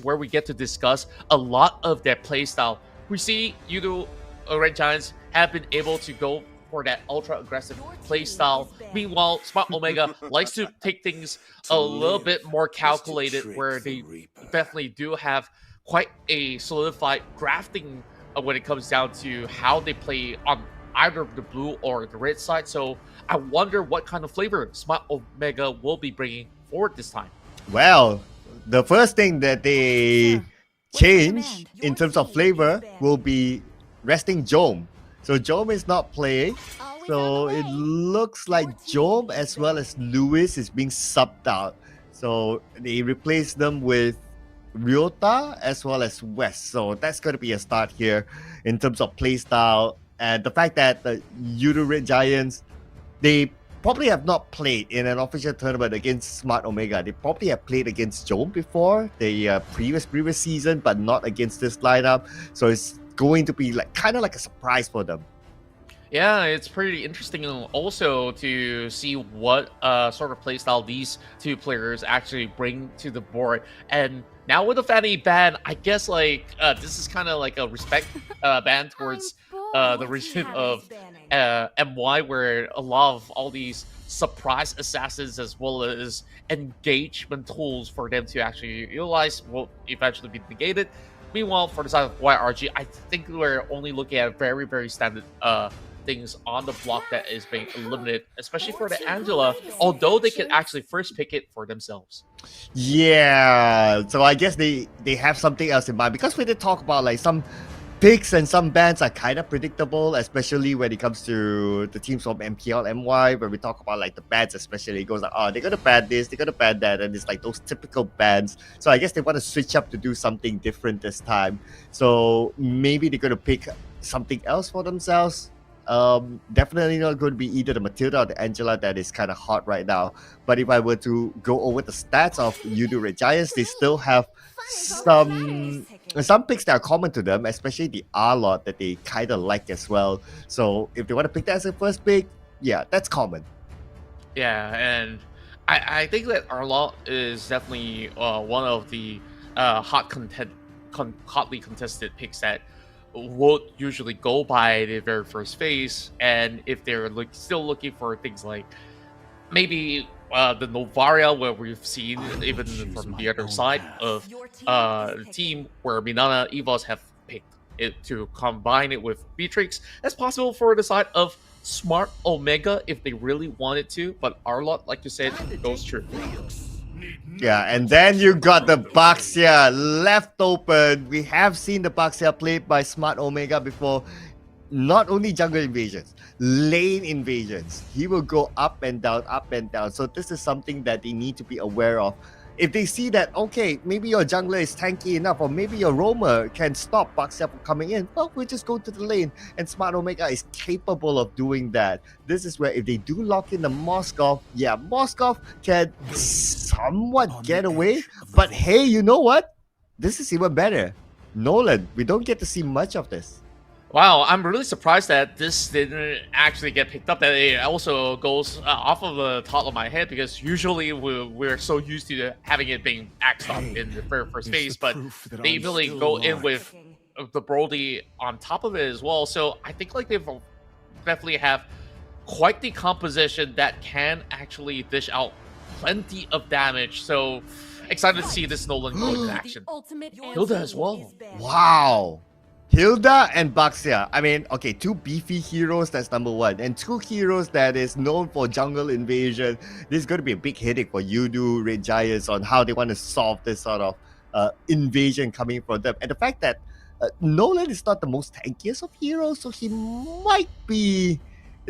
where we get to discuss a lot of their playstyle. We see YOODO Red Giants have been able to go for that ultra aggressive playstyle. Meanwhile, Smart Omega likes to take things a little bit more calculated, where they definitely do have quite a solidified drafting when it comes down to how they play on either the blue or the red side. So I wonder what kind of flavor Smart Omega will be bringing forward this time. Well, the first thing that they change in terms of flavor will be resting Jome. So Jome is not playing. So it looks like Jome as well as Lewis is being subbed out. So they replace them with Ryota as well as West. So that's going to be a start here in terms of playstyle. And the fact that the YOODO Red Giants, they probably have not played in an official tournament against Smart Omega. They probably have played against Jome before, the previous season, but not against this lineup. So it's going to be like kind of like a surprise for them. Yeah, it's pretty interesting also to see what sort of playstyle these two players actually bring to the board. And now with the Fanny ban, I guess like this is kind of like a respect ban towards the region of MY, where a lot of all these surprise assassins as well as engagement tools for them to actually utilize will eventually be negated. Meanwhile, for the side of YRG, I think we're only looking at very, very standard things on the block that is being eliminated, especially for the Angela, although they can actually first pick it for themselves. Yeah, so I guess they have something else in mind, because when they talk about like some picks and some bans are kind of predictable, especially when it comes to the teams from MPL, MY, where we talk about like the bans, especially it goes like, oh, they're gonna ban this, they're gonna ban that, and it's like those typical bans. So I guess they want to switch up to do something different this time. So maybe they're gonna pick something else for themselves. Definitely not going to be either the Matilda or the Angela that is kind of hot right now. But if I were to go over the stats of YOODO Red Giants, they still have some picks that are common to them, especially the R lot that they kind of like as well. So if they want to pick that as a first pick, yeah, that's common. Yeah, and I think that Arlot is definitely one of the hotly contested picks that would usually go by the very first phase. And if they're still looking for things like maybe the Novaria, where we've seen even from the other side of the team, where Minana Evos have picked it to combine it with Beatrix, that's possible for the side of Smart Omega if they really wanted to. But Arlot, like you said, goes through. Yeah, and then you got the Baxia left open. We have seen the Baxia played by Smart Omega before. Not only jungle invasions, lane invasions. He will go up and down, up and down. So this is something that they need to be aware of. If they see that, okay, maybe your jungler is tanky enough, or maybe your roamer can stop Baxia from coming in, well, we'll just go to the lane. And Smart Omega is capable of doing that. This is where if they do lock in the Moskov, yeah, Moskov can somewhat get away. But hey, you know what? This is even better. Nolan, we don't get to see much of this. Wow, I'm really surprised that this didn't actually get picked up. That it also goes off of the top of my head, because usually we're so used to having it being axed up in the very first phase, but they really go in with the Brody on top of it as well. So I think like they've definitely have quite the composition that can actually dish out plenty of damage. So excited to see this Nolan go into action. Hilda as well. Wow. Hilda and Baxia. I mean, okay, two beefy heroes, that's number one. And two heroes that is known for jungle invasion. This is going to be a big headache for YOODO Red Giants on how they want to solve this sort of invasion coming from them. And the fact that Nolan is not the most tankiest of heroes, so he might be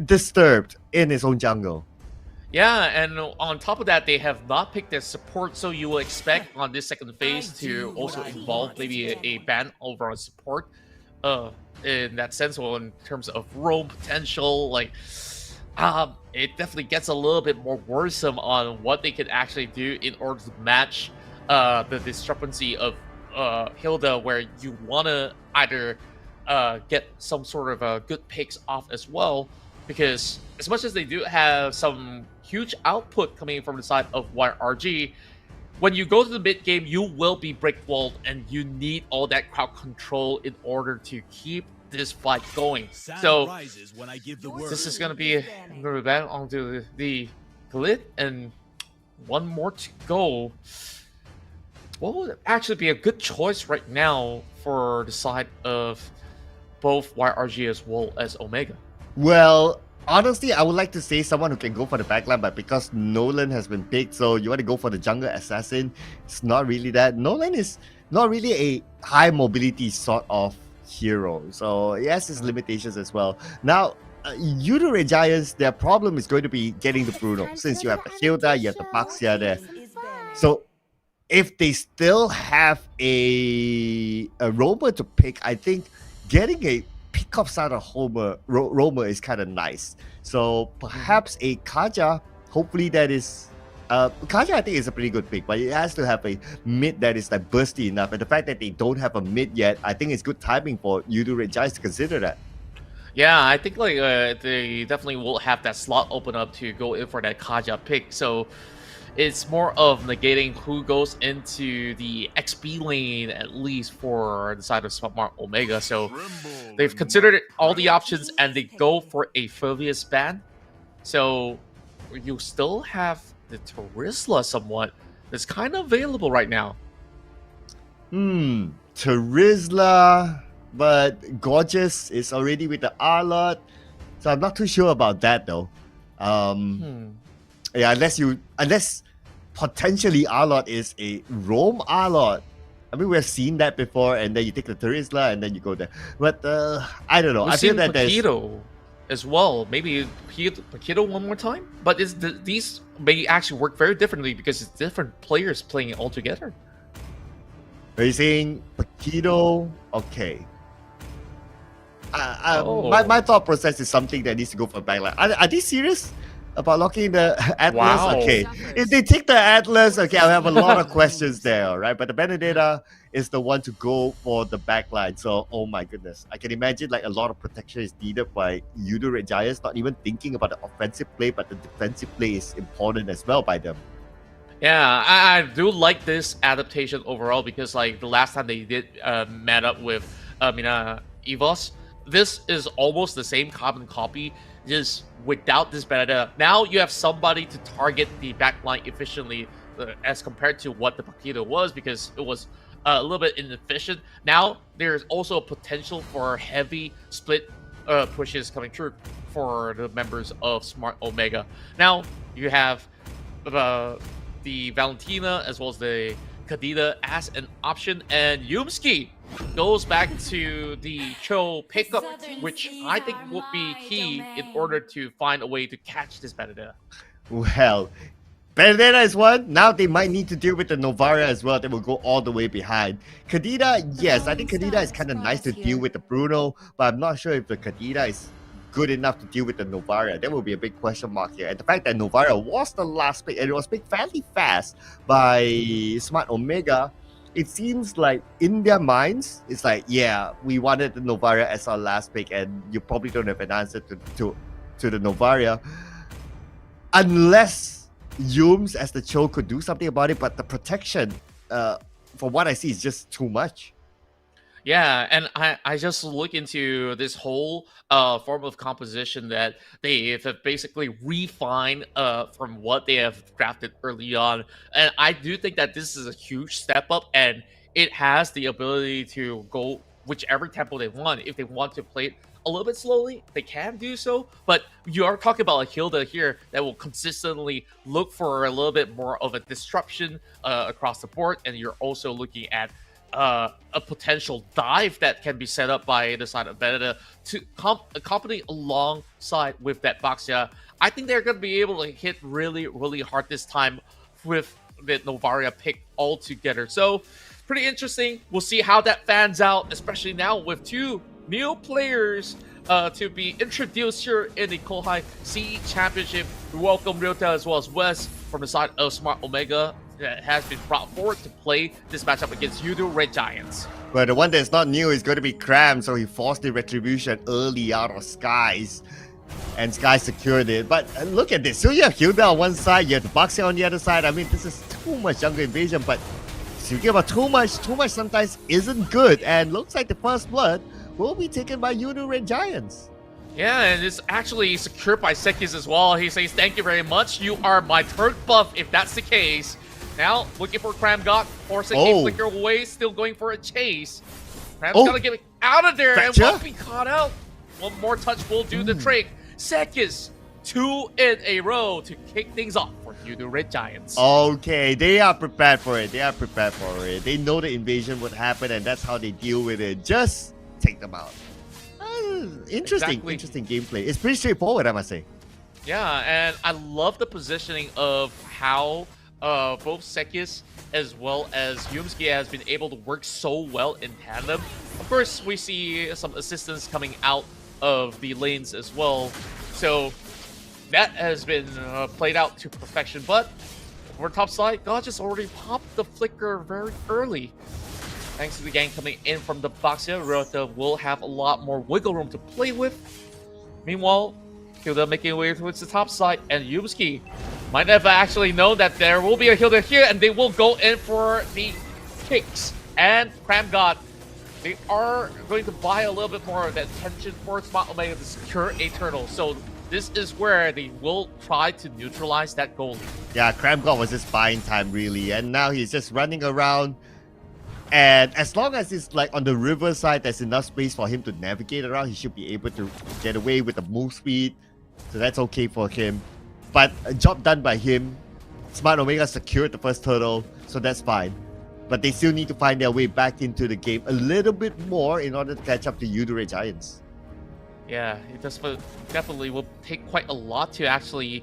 disturbed in his own jungle. Yeah, and on top of that, they have not picked their support, so you will expect on this second phase to also involve maybe a ban over on support. In that sense, or in terms of roam potential, like it definitely gets a little bit more worrisome on what they could actually do in order to match the discrepancy of Hilda, where you want to either get some sort of good picks off as well, because as much as they do have some huge output coming from the side of YRG, when you go to the mid game, you will be brick walled, and you need all that crowd control in order to keep this fight going. So this is gonna be back onto the glit, and one more to go. What would actually be a good choice right now for the side of both YRG as well as Omega? Well, honestly, I would like to say someone who can go for the backline, but because Nolan has been picked, so you want to go for the jungle assassin. It's not really that. Nolan is not really a high mobility sort of hero, so he has his limitations as well. Now, YOODO Red Giants, their problem is going to be getting the Bruno, since you have the Hilda, you have the Baxia there. So if they still have a roamer to pick, I think getting a pickup side of roamer is kind of nice. So perhaps a Kaja, hopefully that is Kaja I think is a pretty good pick, but it has to have a mid that is like bursty enough. And the fact that they don't have a mid yet, I think it's good timing for YOODO Red Giants to consider that. Yeah, I think like they definitely will have that slot open up to go in for that Kaja pick. So it's more of negating who goes into the XP lane, at least for the side of Smart Omega. So they've considered all the options and they go for a Furvius ban. So you still have the Terizla somewhat that's kind of available right now. Terizla, but Gorgeous is already with the Arlot. So I'm not too sure about that though. Yeah, unless potentially Arlot is a roam Arlot. I mean, we've seen that before, and then you take the Terizla and then you go there. But I don't know. We've I feel seen that Paquito as well. Maybe Paquito one more time. But these may actually work very differently because it's different players playing it all together. Are you saying Paquito? Okay. My thought process is something that needs to go for backline. Are they serious about locking the Atlas? Wow. Okay, if they take the Atlas, okay, I'll have a lot of questions there, all right? But the Benedetta is the one to go for the backline. So, oh my goodness, I can imagine like a lot of protection is needed by YOODO Red Giants, not even thinking about the offensive play, but the defensive play is important as well by them. Yeah, I do like this adaptation overall because like the last time they did met up with EVOS, this is almost the same carbon copy, just without this Benedetta. Now you have somebody to target the backline efficiently as compared to what the Paquito was, because it was a little bit inefficient. Now there's also a potential for heavy split pushes coming through for the members of Smart Omega. Now you have the Valentina as well as the Kadita as an option, and Yumski goes back to the Cho pickup, which I think would be key in order to find a way to catch this Benedetta. Well, Benedetta is one. Now they might need to deal with the Novara as well. They will go all the way behind. Kadita, yes, I think Kadita is kind of nice to deal with the Bruno, but I'm not sure if the Kadita is good enough to deal with the Novara. That will be a big question mark here. And the fact that Novara was the last pick, and it was picked fairly fast by Smart Omega, it seems like in their minds, it's like, yeah, we wanted the Novara as our last pick, and you probably don't have an answer to the Novara. Unless Yums as the Cho could do something about it, but the protection, from what I see, is just too much. Yeah, and I just look into this whole form of composition that they have basically refined from what they have drafted early on. And I do think that this is a huge step up, and it has the ability to go whichever tempo they want. If they want to play it a little bit slowly, they can do so. But you are talking about a Hilda here that will consistently look for a little bit more of a disruption across the board. And you're also looking at a potential dive that can be set up by the side of Benedetta to accompany alongside with that Baxia. I think they're going to be able to hit really, really hard this time with the Novaria pick all together. So pretty interesting. We'll see how that fans out, especially now with two new players to be introduced here in the KOHAI CE Championship. We welcome Ryota as well as Wes from the side of Smart Omega that has been brought forward to play this matchup against YOODO Red Giants. But the one that's not new is going to be Cram, so he forced the retribution early out of Skies. and Sky secured it. But look at this. So you have Hilda on one side, you have the Boxer on the other side. I mean, this is too much jungle invasion, but speaking about too much sometimes isn't good. And looks like the first blood will be taken by YOODO Red Giants. Yeah, and it's actually secured by Sekis as well. He says, thank you very much. You are my turret buff if that's the case. Now, looking for Kramgot, forcing a flicker away, still going for a chase. Kram's gonna get out of there and won't be caught out. One more touch will do the trick. Sekis, 2 in a row to kick things off for YOODO Red Giants. Okay, they are prepared for it. They know the invasion would happen, and that's how they deal with it. Just take them out. Interesting gameplay. It's pretty straightforward, I must say. Yeah, and I love the positioning of how both Sekis as well as Yumski has been able to work so well in tandem. Of course, we see some assistance coming out of the lanes as well. So that has been played out to perfection. But over top side, God just already popped the flicker very early. Thanks to the gang coming in from the Boxia, Rota will have a lot more wiggle room to play with. Meanwhile, Hilda making way towards the top side, and Yumski might have actually known that there will be a Hilda here, and they will go in for the kicks. And Kramgot, they are going to buy a little bit more of that attention for Smart Omega to secure a turtle. So this is where they will try to neutralize that goal. Yeah, Kramgot was just buying time, really, and now he's just running around. And as long as it's like on the river side, there's enough space for him to navigate around. He should be able to get away with the move speed. So that's okay for him. But a job done by him. Smart Omega secured the first turtle, so that's fine. But they still need to find their way back into the game a little bit more in order to catch up to YOODO Red Giants. Yeah, it does definitely will take quite a lot to actually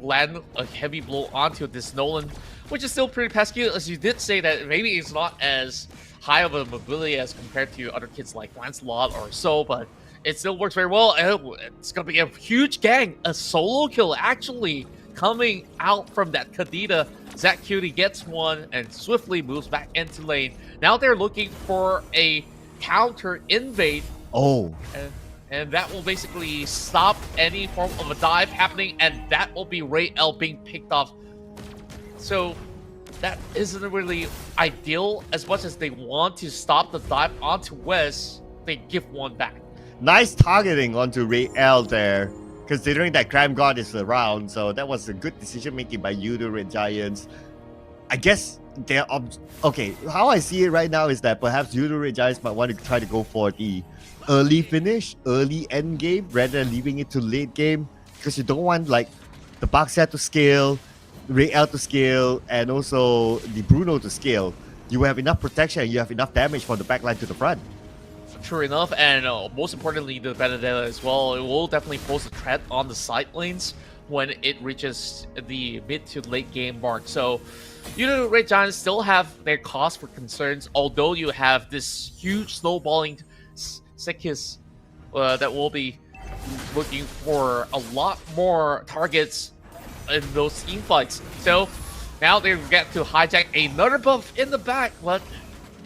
land a heavy blow onto this Nolan, which is still pretty pesky, as you did say that maybe it's not as high of a mobility as compared to other kids like Lancelot or so, but it still works very well. It's going to be a huge gang, a solo kill actually coming out from that Kadita. Zach Cutie gets one and swiftly moves back into lane. Now they're looking for a counter invade. And that will basically stop any form of a dive happening, and that will be Ray L being picked off. So that isn't really ideal. As much as they want to stop the dive onto West, they give one back. Nice targeting onto Ray L there, considering that Kramgot is around. So that was a good decision making by YOODO Red Giants. I guess they're okay. How I see it right now is that perhaps YOODO Red Giants might want to try to go for the early finish, early end game, rather than leaving it to late game, because you don't want like the Boxer to scale, Ray L to scale, and also the Bruno to scale. You will have enough protection, you have enough damage from the backline to the front. True enough, and most importantly, the Benedetta as well. It will definitely pose a threat on the side lanes when it reaches the mid to late game mark. So, YOODO Red Giants still have their cause for concerns, although you have this huge snowballing Sekis that will be looking for a lot more targets in those team fights. So now they get to hijack another buff in the back, but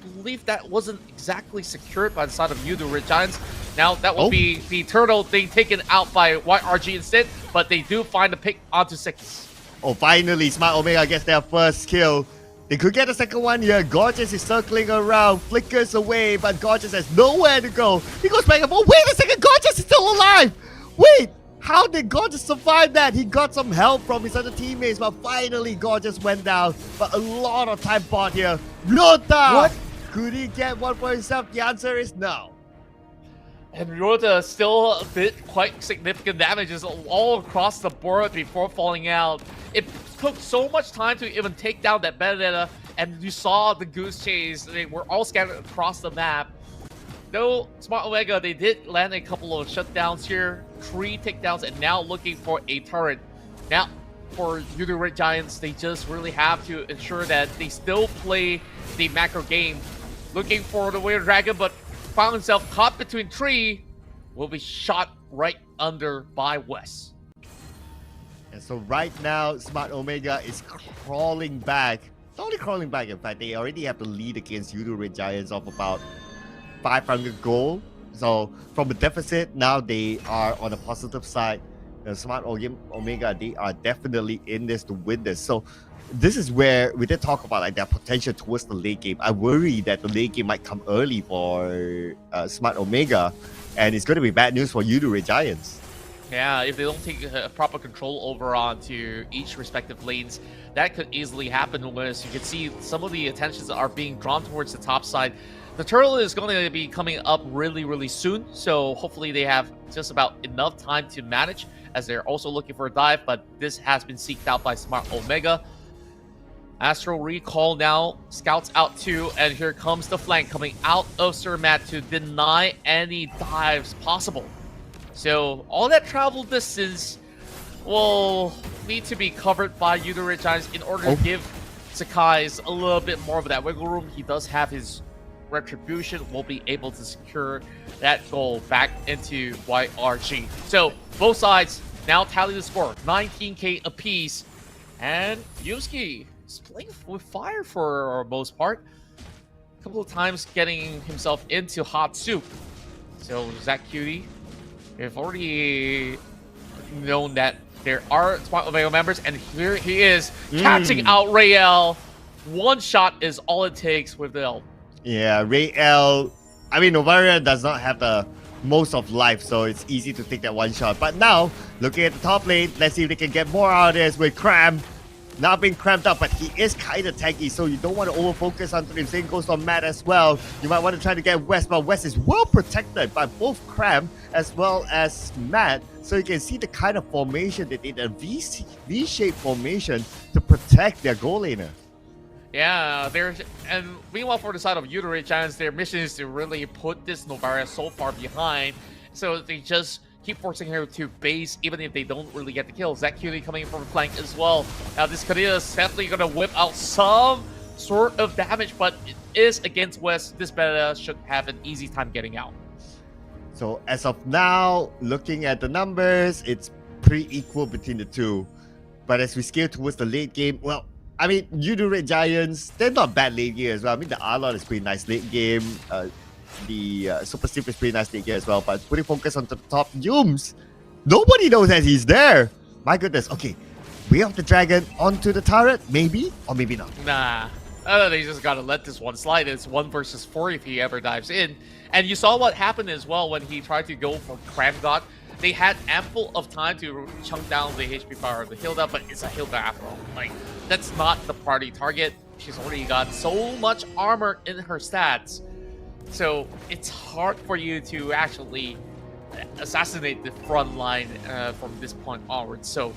I believe that wasn't exactly secured by the side of YOODO Red Giants. Now that will be the turtle thing taken out by YRG instead, but they do find a pick onto Sekis. Oh, finally, Smart Omega gets their first kill. They could get a second one here. Gorgeous is circling around, flickers away, but Gorgeous has nowhere to go. He goes back and forth. Wait a second, Gorgeous is still alive! Wait, how did Gorgeous survive that? He got some help from his other teammates, but finally Gorgeous went down. But a lot of time bought here. Rota! What? Could he get one for himself? The answer is no. And Rota still did quite significant damages all across the board before falling out. It took so much time to even take down that Benedetta, and you saw the Goose Chase. They were all scattered across the map. Though Smart Omega, they did land a couple of shutdowns here, 3 takedowns, and now looking for a turret. Now, for YOODO Red Giants, they just really have to ensure that they still play the macro game. Looking for the Weird Dragon, but found himself caught between 3, will be shot right under by Wes. And so right now, Smart Omega is crawling back. Not only crawling back, in fact, they already have the lead against YOODO Red Giants of about 500 gold. So from a deficit, now they are on the positive side. Smart Omega, they are definitely in this to win this. So this is where we did talk about like their potential towards the late game. I worry that the late game might come early for Smart Omega, and it's going to be bad news for YOODO Red Giants. Yeah, if they don't take proper control over onto each respective lanes, that could easily happen. As you can see, some of the attentions are being drawn towards the top side. The turtle is going to be coming up really, really soon, so hopefully they have just about enough time to manage, as they're also looking for a dive, but this has been seeked out by Smart Omega. Astral Recall now, scouts out too, and here comes the flank coming out of Sir Matt to deny any dives possible. So all that travel distance will need to be covered by YOODO Red Giants in order to give Sakai's a little bit more of that wiggle room. He does have his retribution, will be able to secure that goal back into YRG. So both sides now tally the score, 19k apiece, and Yusuke is playing with fire for the most part. A couple of times getting himself into hot soup. So Zach Cutie, we've already known that there are Smart Omega members, and here he is catching out Rael. One shot is all it takes with the ult. Yeah, Rael. I mean, Novaria does not have the most of life, so it's easy to take that one shot. But now, looking at the top lane, let's see if they can get more out of this with Cram. Not being cramped up, but he is kind of tanky, so you don't want to over-focus onto him. Same goes on Matt as well. You might want to try to get West, but West is well protected by both Cram as well as Matt. So you can see the kind of formation that they did, a V-shaped formation to protect their goal laner. Yeah, and meanwhile for the side of YOODO Red Giants, their mission is to really put this Novaria so far behind, so they just keep forcing her to base even if they don't really get the kill. Zach Cutie coming from flank as well. Now this Kadena is definitely going to whip out some sort of damage, but it is against West. This beta should have an easy time getting out. So as of now, looking at the numbers, it's pretty equal between the two. But as we scale towards the late game, well, I mean, YOODO Red Giants, they're not bad late game as well. I mean, the Arlon is pretty nice late game. The Super Steve is pretty nice late game as well. But putting focus onto the top, Yums, nobody knows that he's there. My goodness. Okay, we have the dragon onto the turret, maybe or maybe not. Nah, they just gotta let this one slide. It's 1 versus 4 if he ever dives in. And you saw what happened as well when he tried to go for Cram God. They had ample of time to chunk down the HP power of the Hilda, but it's a Hilda after all. Like, that's not the party target. She's already got so much armor in her stats. So it's hard for you to actually assassinate the front line from this point onwards. So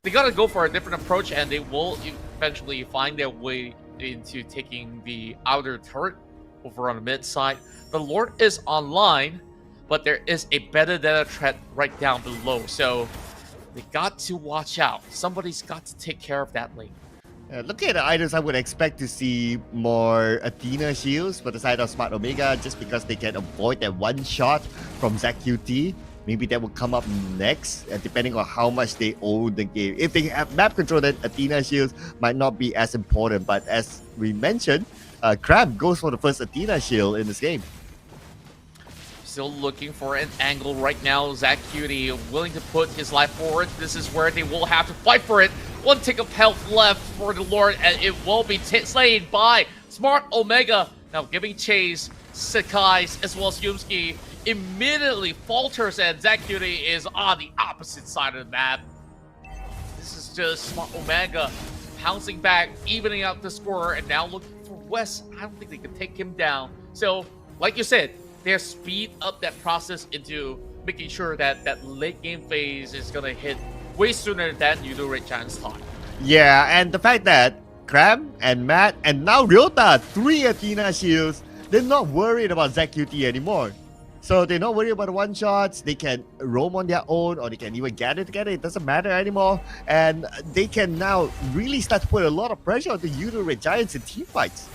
they gotta go for a different approach, and they will eventually find their way into taking the outer turret over on the mid side. The Lord is online, but there is a better data threat right down below. So they got to watch out. Somebody's got to take care of that lane. Looking at the items, I would expect to see more Athena shields for the side of Smart Omega, just because they can avoid that one shot from Zac QT. Maybe that will come up next, depending on how much they own the game. If they have map control, then Athena shields might not be as important. But as we mentioned, Crab goes for the first Athena shield in this game. Still looking for an angle right now. Zac Cutie willing to put his life forward. This is where they will have to fight for it. One tick of health left for the Lord, and it will be slain by Smart Omega. Now giving chase, Sakai as well as Yumski immediately falters, and Zac Cutie is on the opposite side of the map. This is just Smart Omega pouncing back, evening out the score, and now looking for West. I don't think they can take him down. So, like you said, they speed up that process into making sure that that late game phase is going to hit way sooner than YOODO Red Giants thought. Yeah, and the fact that Cram and Matt and now Ryota, 3 Athena shields, they're not worried about Zac QT anymore. So they're not worried about the one shots. They can roam on their own, or they can even gather together. It doesn't matter anymore. And they can now really start to put a lot of pressure on the YOODO Red Giants in team fights.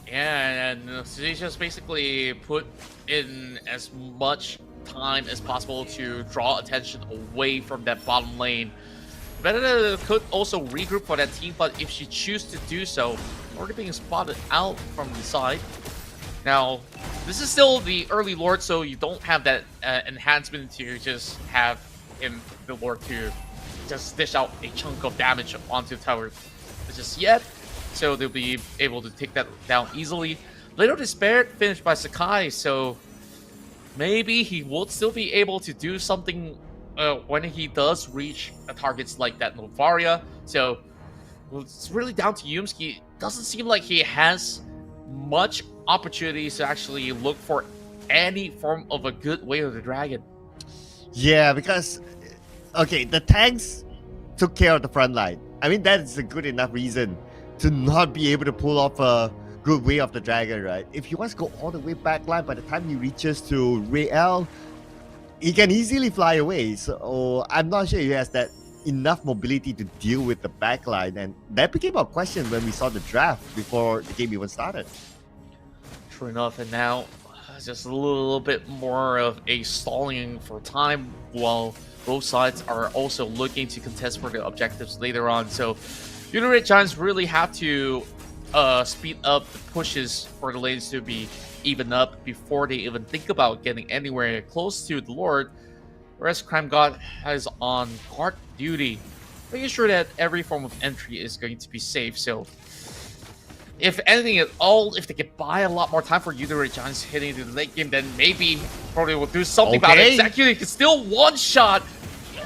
Yeah, and they just basically put in as much time as possible to draw attention away from that bottom lane. Vendetta could also regroup for that team, but if she chooses to do so, already being spotted out from the side. Now, this is still the early Lord, so you don't have that enhancement to just have him, the Lord, to just dish out a chunk of damage onto the tower just yet. So they'll be able to take that down easily. Little Despair finished by Sakai, so maybe he will still be able to do something when he does reach targets like that Novaria. So it's really down to Yumski. Doesn't seem like he has much opportunities to actually look for any form of a good Way of the Dragon. Yeah, because okay, the tanks took care of the front line. I mean, that is a good enough reason to not be able to pull off a good Way of the Dragon, right? If he wants to go all the way back line, by the time he reaches to Rael, he can easily fly away. So I'm not sure he has that enough mobility to deal with the back line, and that became a question when we saw the draft before the game even started. True enough, and now just a little bit more of a stalling for time while both sides are also looking to contest for the objectives later on. So YOODO Red Giants really have to speed up the pushes for the lanes to be even up before they even think about getting anywhere close to the Lord, whereas Crime God is on guard duty, making sure that every form of entry is going to be safe. So if anything at all, if they could buy a lot more time for YOODO Red Giants hitting the late game, then maybe probably will do something about it. Execute can still one-shot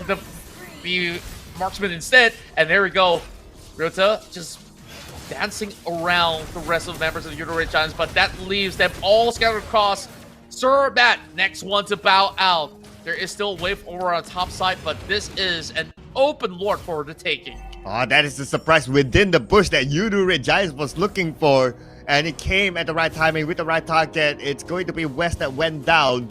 the marksman instead, and there we go. Ryota just dancing around the rest of the members of the YOODO Red Giants, but that leaves them all scattered across. Sir Matt, next one to bow out. There is still a wave over on the top side, but this is an open Lord for the taking. Oh, that is the surprise within the bush that YOODO Red Giants was looking for. And it came at the right timing with the right target. It's going to be West that went down.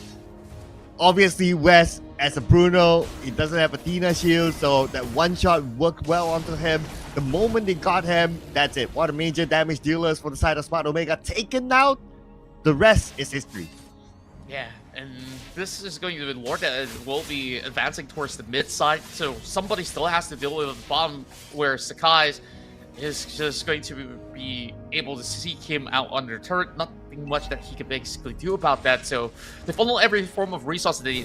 Obviously, West, as a Bruno, he doesn't have Athena shield, so that one shot worked well onto him. The moment they got him, that's it. What a major damage dealers for the side of Smart Omega taken out. The rest is history. Yeah, and this is going to be Lord that will be advancing towards the mid side, so somebody still has to deal with the bottom, where Sakai is just going to be able to seek him out under turret. Nothing much that he can basically do about that, so they funnel every form of resource that they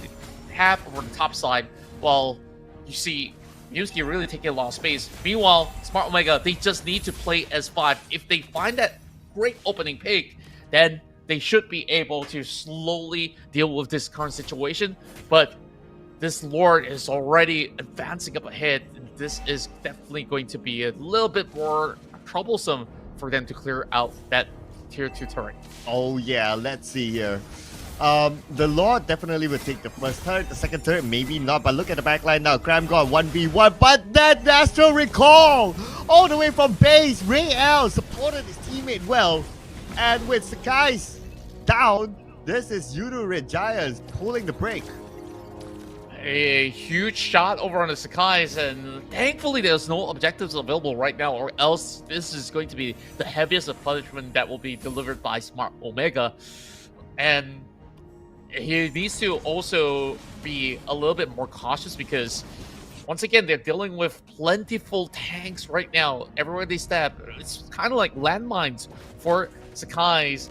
have over the top side, while you see Yusuke really taking a lot of space. Meanwhile, Smart Omega, they just need to play S5. If they find that great opening pick, then they should be able to slowly deal with this current situation. But this Lord is already advancing up ahead. This is definitely going to be a little bit more troublesome for them to clear out that tier 2 turret. Oh yeah, let's see here. The Lord definitely will take the first turret, the second turret maybe not, but look at the backline now. Cram got 1v1, but that Astral Recall all the way from base. Rael supported his teammate well, and with Sakai's down, this is YOODO Red Giants pulling the brake. A huge shot over on the Sakai's, and thankfully there's no objectives available right now, or else this is going to be the heaviest of punishment that will be delivered by Smart Omega. And he needs to also be a little bit more cautious, because once again, they're dealing with plentiful tanks right now. Everywhere they step, it's kind of like landmines for Sakai's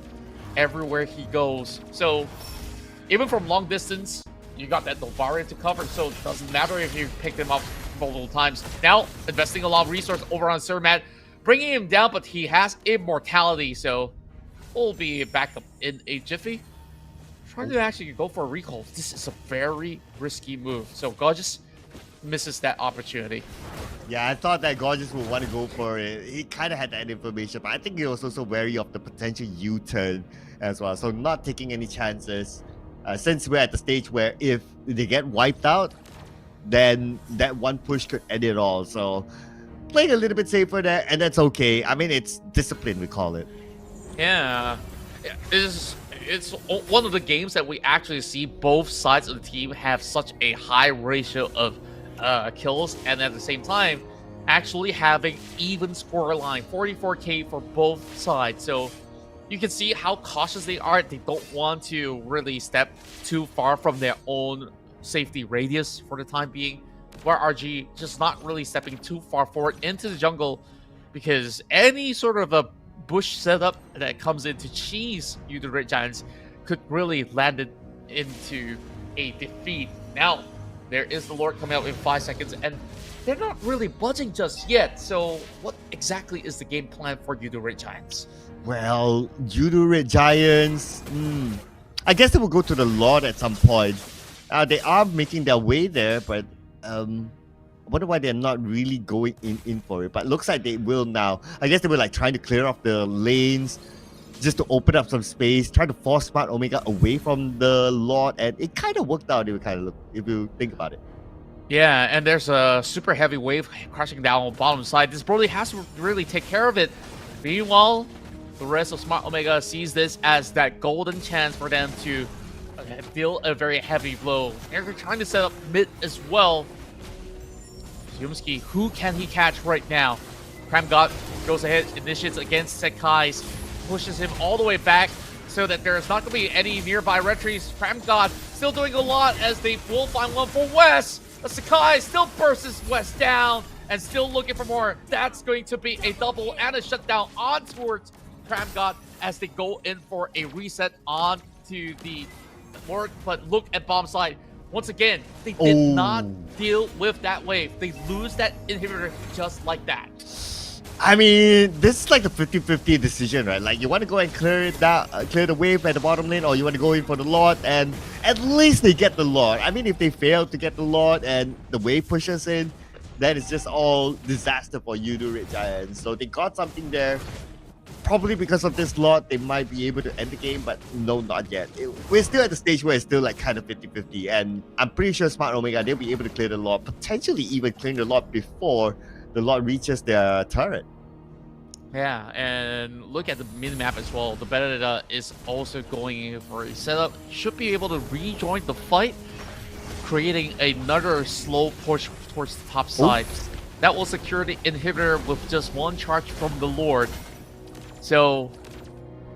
everywhere he goes. So even from long distance, you got that Novaria to cover, so it doesn't matter if you pick them up multiple times. Now, investing a lot of resource over on Sir Matt, bringing him down, but he has immortality, so we'll be back up in a jiffy. Trying to actually go for a recall. This is a very risky move, so Gorgeous misses that opportunity. Yeah, I thought that Gorgeous would want to go for it. He kind of had that information, but I think he was also wary of the potential U-turn as well. So not taking any chances. Since we're at the stage where if they get wiped out, then that one push could end it all. So playing a little bit safer there, and that's okay. I mean, it's discipline, we call it. Yeah. It's one of the games that we actually see both sides of the team have such a high ratio of kills, and at the same time actually having even score line, 44k for both sides. So you can see how cautious they are. They don't want to really step too far from their own safety radius for the time being, where RG just not really stepping too far forward into the jungle, because any sort of a bush setup that comes in to cheese YOODO Red Giants could really land it into a defeat. Now, there is the Lord coming out in 5 seconds, and they're not really budging just yet. So, what exactly is the game plan for YOODO Red Giants? Well, YOODO Red Giants, I guess they will go to the Lord at some point. They are making their way there, but I wonder why they're not really going in for it. But looks like they will now. I guess they were like trying to clear off the lanes just to open up some space, try to force Smart Omega away from the Lord, and it kind of worked out if you think about it. Yeah, and there's a super heavy wave crashing down on the bottom side. This Broly has to really take care of it. Meanwhile, the rest of Smart Omega sees this as that golden chance for them to deal a very heavy blow. And they're trying to set up mid as well. Yumski, who can he catch right now? Prime God goes ahead, initiates against Sekai's, pushes him all the way back so that there's not going to be any nearby retreats. Prime God still doing a lot as they will find one for West. The Sakai still bursts West down and still looking for more. That's going to be a double and a shutdown on towards Prime God as they go in for a reset onto the Lord. But look at bomb side. Once again, they did not deal with that wave. They lose that inhibitor just like that. I mean, this is like a 50-50 decision, right? Like, you want to go and clear it down, clear the wave at the bottom lane, or you want to go in for the Lord, and at least they get the Lord. I mean, if they fail to get the Lord and the wave pushes in, then it's just all disaster for YOODO Red Giants. So they got something there. Probably because of this Lord, they might be able to end the game, but no, not yet. We're still at the stage where it's still like kind of 50-50, and I'm pretty sure Smart Omega, they'll be able to clear the Lord, potentially even clearing the Lord before the Lord reaches their turret. Yeah, and look at the minimap as well. The Benedetta is also going in for a setup. Should be able to rejoin the fight, creating another slow push towards the top side. That will secure the inhibitor with just one charge from the Lord. So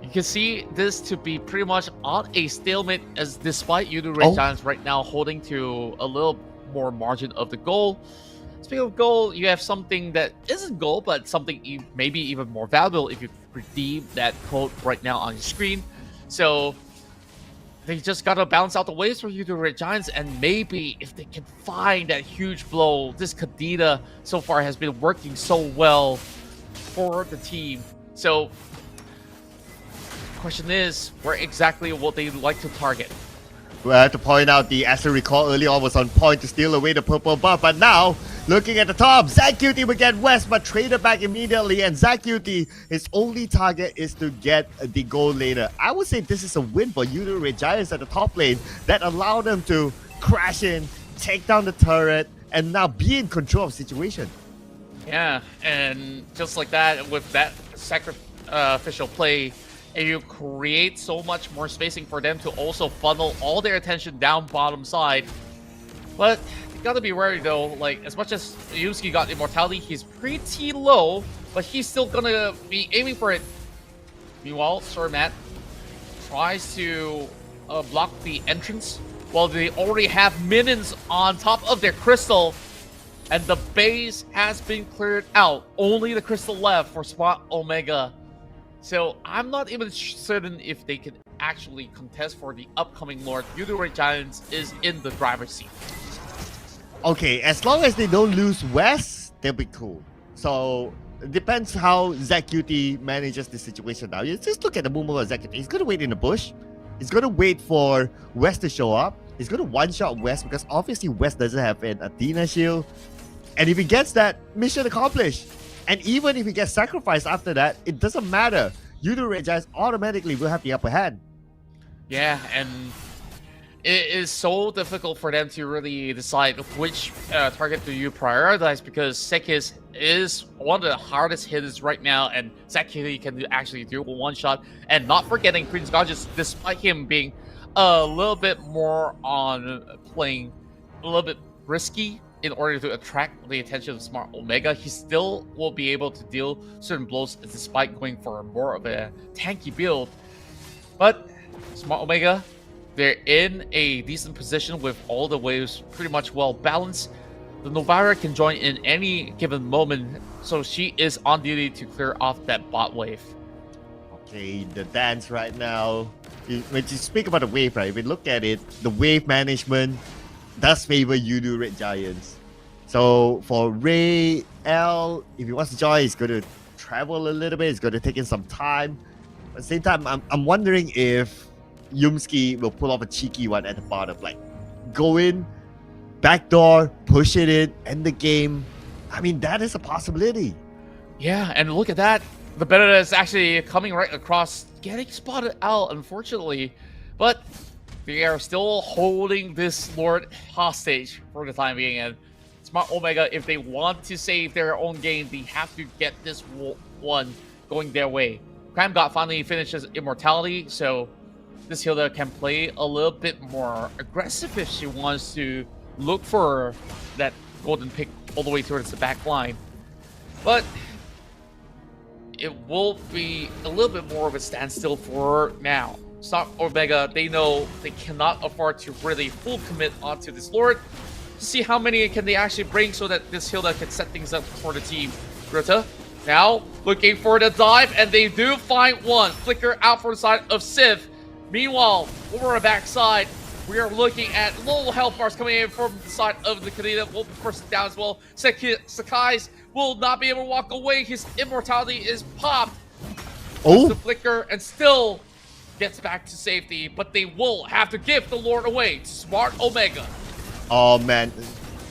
you can see this to be pretty much on a stalemate, as despite YOODO Red Giants right now holding to a little more margin of the goal. Speaking of goal, you have something that isn't goal, but something maybe even more valuable if you redeem that code right now on your screen. So they just gotta balance out the waves for YOODO Red Giants, and maybe if they can find that huge blow, this Kadena so far has been working so well for the team. So the question is, where exactly will they like to target? Well, I have to point out the Astro Recall early on was on point to steal away the purple buff, but now, looking at the top, ZQT will get West, but traded back immediately, and ZQT, his only target is to get the gold laner. I would say this is a win for YOODO Red Giants at the top lane that allowed them to crash in, take down the turret, and now be in control of the situation. Yeah, and just like that, with that sacrificial play, and you create so much more spacing for them to also funnel all their attention down bottom side. But you gotta be wary though, like as much as Yusuke got immortality, he's pretty low, but he's still gonna be aiming for it. Meanwhile, Sir Matt tries to block the entrance while they already have minions on top of their crystal, and the base has been cleared out. Only the crystal left for Smart Omega. So I'm not even certain if they can actually contest for the upcoming Lord. YOODO Red Giants is in the driver's seat. Okay, as long as they don't lose West, they'll be cool. So it depends how ZQT manages the situation now. You just look at the movement of ZQT. He's gonna wait in the bush. He's gonna wait for West to show up. He's gonna one-shot West because obviously West doesn't have an Athena shield. And if he gets that, mission accomplished. And even if he gets sacrificed after that, it doesn't matter. YOODO Red Giants automatically will have the upper hand. Yeah, and it is so difficult for them to really decide which target do you prioritize, because Sekis is one of the hardest hitters right now, and Sekis can actually do a one-shot. And not forgetting Prince Gorgeous, despite him being a little bit more on playing a little bit risky in order to attract the attention of Smart Omega, he still will be able to deal certain blows despite going for more of a tanky build. But Smart Omega, they're in a decent position with all the waves pretty much well balanced. The Novara can join in any given moment, so she is on duty to clear off that bot wave. Okay, the dance right now. when you speak about the wave, right? If we look at it, the wave management does favor YOODO Red Giants. So for Ray L, if he wants to join, he's going to travel a little bit. It's going to take in some time. At the same time, I'm wondering if Yumski will pull off a cheeky one at the bottom, like go in, backdoor, push it in, end the game. I mean, that is a possibility. Yeah, and look at that. The Benedetta is actually coming right across, getting spotted out, unfortunately. But they are still holding this Lord hostage for the time being. And Smart Omega, if they want to save their own game, they have to get this one going their way. Cramgot finally finishes Immortality, so this Hilda can play a little bit more aggressive if she wants to look for that golden pick all the way towards the back line. But it will be a little bit more of a standstill for now. Smart Omega, they know they cannot afford to really full commit onto this Lord. To see how many can they actually bring so that this Hilda can set things up for the team. Greta now looking for the dive, and they do find one. Flicker out for the side of Civ. Meanwhile, over the backside, we are looking at low health bars coming in from the side of the Kaneda. Will be forced down as well. Sakai's will not be able to walk away. His immortality is popped. Oh, The flicker and still gets back to safety, but they will have to give the Lord away to Smart Omega. oh man.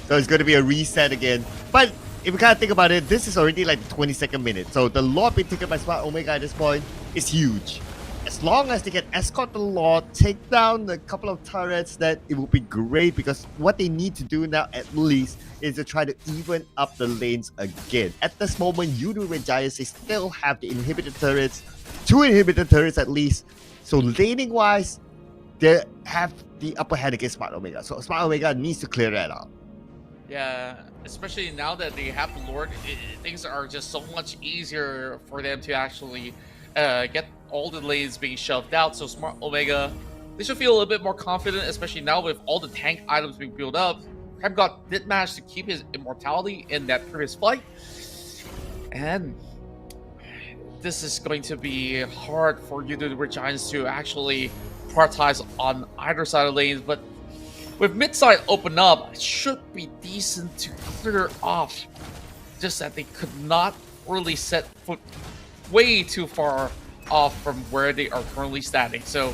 So it's going to be a reset again. But if we kind of think about it, this is already like the 22nd minute. So the Lord being taken by Smart Omega at this point is huge. As long as they can escort the Lord, take down a couple of turrets, that it will be great, because what they need to do now at least is to try to even up the lanes again. At this moment, YOODO Red Giants, they still have the inhibited turrets, 2 inhibited turrets at least. So laning wise, they have the upper hand against Smart Omega. So Smart Omega needs to clear that out. Yeah, especially now that they have the Lord, things are just so much easier for them to actually get all the lanes being shoved out. So Smart Omega, they should feel a little bit more confident, especially now with all the tank items being built up. Cramgot did manage to keep his immortality in that previous fight, and this is going to be hard for YOODO Red Giants to actually prioritize on either side of the lanes. But with mid side open up, it should be decent to clear off. Just that they could not really set foot way too far off from where they are currently standing. So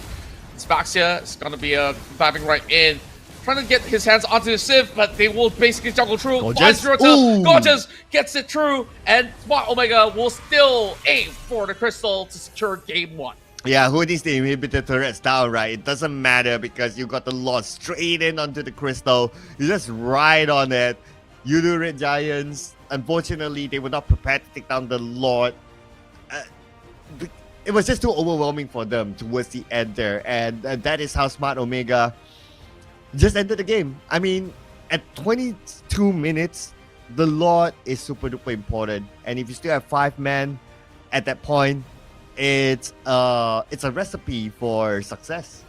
Spaxia is going to be diving right in, trying to get his hands onto the Civ, but they will basically juggle through. Gorgeous gets it through, and Smart Omega will still aim for the crystal to secure game 1. Yeah, who needs the inhibited turrets down, right? It doesn't matter because you got the Lord straight in onto the crystal. You just ride on it. YOODO Red Giants, unfortunately, they were not prepared to take down the Lord. It was just too overwhelming for them towards the end there, and that is how Smart Omega just ended the game. I mean, at 22 minutes, the Lord is super duper important, and if you still have 5 men at that point, it's a recipe for success.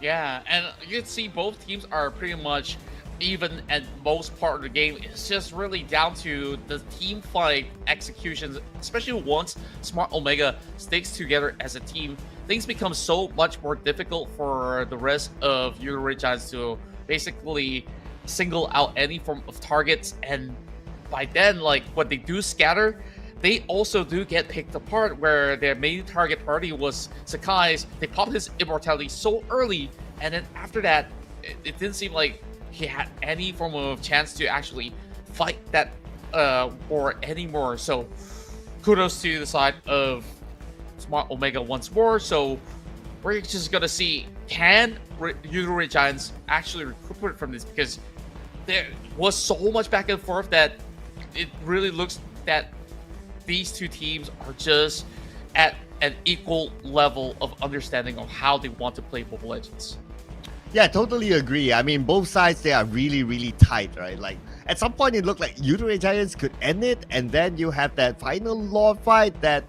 Yeah, and you can see both teams are pretty much even at most part of the game. It's just really down to the team fight executions, especially once Smart Omega sticks together as a team. Things become so much more difficult for the rest of YOODO Red Giants to basically single out any form of targets, and by then, like, when they do scatter, they also do get picked apart, where their main target party was Sakai's. They popped his immortality so early, and then after that, it didn't seem like he had any form of chance to actually fight that war anymore. So kudos to the side of Smart Omega once more. So we're just gonna see, can YOODO Red Giants actually recuperate from this, because there was so much back and forth that it really looks that these two teams are just at an equal level of understanding of how they want to play Mobile Legends. Yeah, totally agree. I mean, both sides, they are really, really tight, right? Like, at some point, it looked like YOODO Red Giants could end it, and then you have that final Lord fight that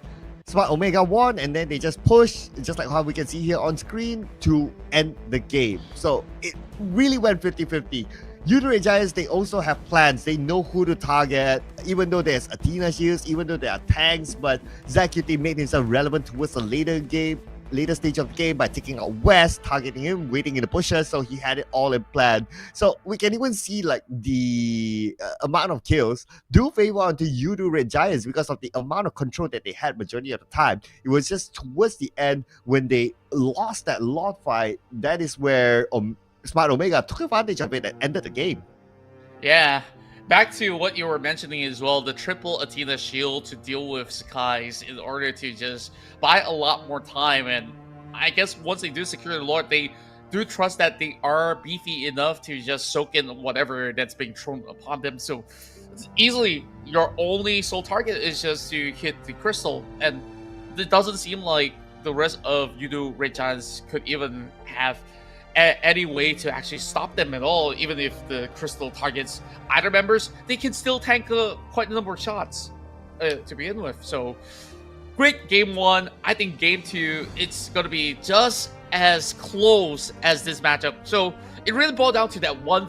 Smart Omega won, and then they just push, just like how we can see here on screen, to end the game. So it really went 50-50. YOODO Red Giants, they also have plans. They know who to target, even though there's Athena shields, even though there are tanks, but ZQT made himself relevant towards the later game. later stage of the game by taking out West, targeting him, waiting in the bushes, so he had it all in plan. So we can even see like the amount of kills do favor onto YOODO Red Giants because of the amount of control that they had majority of the time. It was just towards the end when they lost that Lord fight, that is where Smart Omega took advantage of it and ended the game. Yeah. Back to what you were mentioning as well, the triple Athena shield to deal with Sakai's in order to just buy a lot more time. And I guess once they do secure the Lord, they do trust that they are beefy enough to just soak in whatever that's being thrown upon them. So easily, your only sole target is just to hit the crystal. And it doesn't seem like the rest of YOODO Red Giants could even have any way to actually stop them at all. Even if the crystal targets either members, they can still tank quite a number of shots to begin with. So great game one. I think game two, it's going to be just as close as this matchup. So it really boiled down to that one